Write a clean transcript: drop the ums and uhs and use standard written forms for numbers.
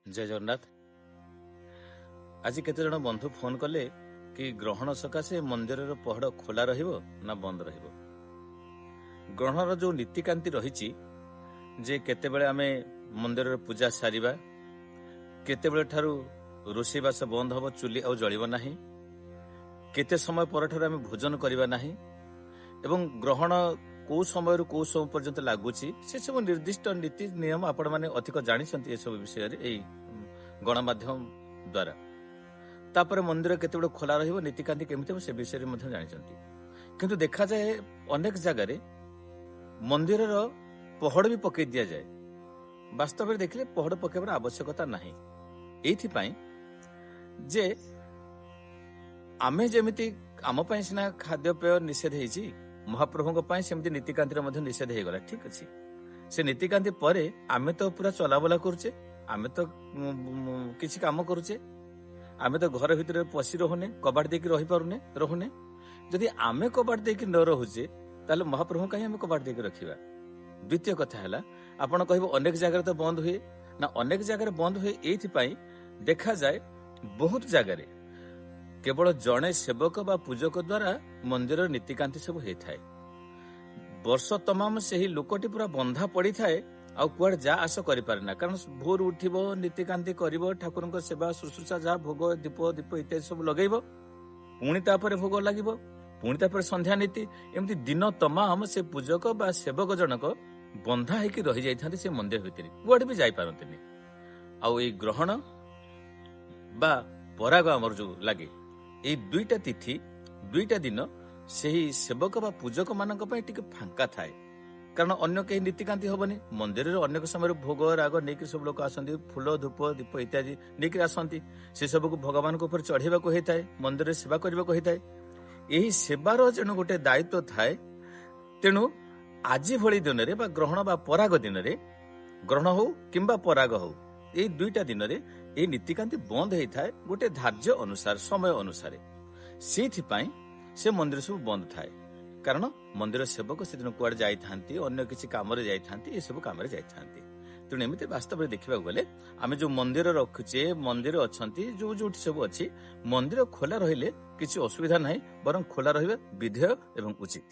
जय जगन्नाथ। आज केते जण बंधु फोन कले कि ग्रहण सकाशे मंदिर पहड़ खोला रहिबो ना बंद रहिबो। ग्रहणर जो नीतिकांति रही जे केतेबेले आमे मंदिर पूजा सारिबा, केतेबेले ठारू रोषेईबास बंद हबो, चुली आ जलिबो नाही, केते समय पर ठारू आमे भोजन करिबा नाही एवं ग्रहण कौ समय कौ समय पर्यंत लागुची से सब निर्दिष्ट नीति नियम आपण माने अधिक जानिसंती ए सब विषय रे एई गणमाध्यम द्वारा। तापर मंदिर केतेबेले खोला रहिबो, नीतिकांति केमिति हो से विषय रे ମଧ୍ୟ जानिसंती। किंतु देखा जाए अनेक जगह मंदिर पहड़ भी पकई दिया जाए। वास्तव में देखले पहड़ पकेबार आवश्यकता नहीं, एइथिपाई जे आमे जेमिति आम पई सिना खाद्यपेय निषेध हेछि, महाप्रभुଙ୍କ ପାଇଁ ସେମିତି ନୀତିକାନ୍ତିର ମଧ୍ୟ ନିଷେଧ ହେଇଗଲା। ଠିକ ଅଛି, ସେ ନୀତିକାନ୍ତି ପରେ ଆମେ ତ ପୁରା ଚଲାବୁଲା କରୁଛେ, ଆମେ ତ କିଛି କାମ କରୁଛେ, ଆମେ ତ ଘର ଭିତରେ ପଶି ରହୁନେ, କବାଟ ଦେଇକି ରହୁନେ। ଯଦି ଆମେ କବାଟ ଦେଇକି ନ ରହୁଛେ ତାହେଲେ ମହାପ୍ରଭୁ କାହିଁ ଆମେ କବାଟ ଦେଇକି ରଖିବା। ଦ୍ୱିତୀୟ କଥା ହେଲା, ଆପଣ କହିବେ ଅନେକ ଜାଗାରେ ତ ବନ୍ଦ ହୁଏ ନା, ଅନେକ ଜାଗାରେ ବନ୍ଦ ହୁଏ ଏଇଥିପାଇଁ ଦେଖାଯାଏ ବହୁତ ଜାଗାରେ केवल जड़े सेवक बा पूजक द्वारा मंदिर नीतिकांति सब होता है। वर्ष तमाम से ही लोकटी पूरा बंधा पड़ी थाए, आड़ जा आस कर पारेना, कारण भोर उठब, नीतिकांति कर, ठाकुर सेवा शुश्रूषा जहाँ भोग दीप इत्यादि सब लगे, पुणी तापर भोग लगे, पुणी तापर संध्या नीति, एमती दिन तमाम से पूजक बा सेवक जनक बंधा होकर रही जाते से मंदिर भितर, कुआड़े भी जापारती। ग्रहण बा पराग आमर जो लगे ये दुईटा तिथि दुईटा दिन से ही सेवक बा पूजक मानक पई टिके फांका थाए, कारण अन्य कहीं नीतिकांति हबनी। मंदिर अनेक समय भोग राग नहीं सब लोग आसती, फूल धूप दीप इत्यादि नहीं आसती, से सब को भगवान ऊपर चढ़ेबा को होता है, मंदिर सेवा करने को होता है। यही सेवार जेणु गोटे दायित्व थाए। तेणु आज भली दिन में ग्रहण बा पराग दिन में, ग्रहण हो किंबा पराग हो, ये दुईटा दिन में ये नीतिकांति बंद होता है गोटे धार्य अनुसार, समय अनुसार। से मंदिर सब बंद थाए, कारण मंदिर सेवक से दिन कुआड़े जाइथांती, अन्य किसी काम रे जाइथांती, ये सब काम रे जाइथांती। तेणु एमती वास्तव में देखा गले आम जो मंदिर रखुचे, मंदिर अच्छी जो जो सब अच्छी, मंदिर खोला रहिले किसी असुविधा नहीं, बरं खोला रहिबा विधेय एवं उचित।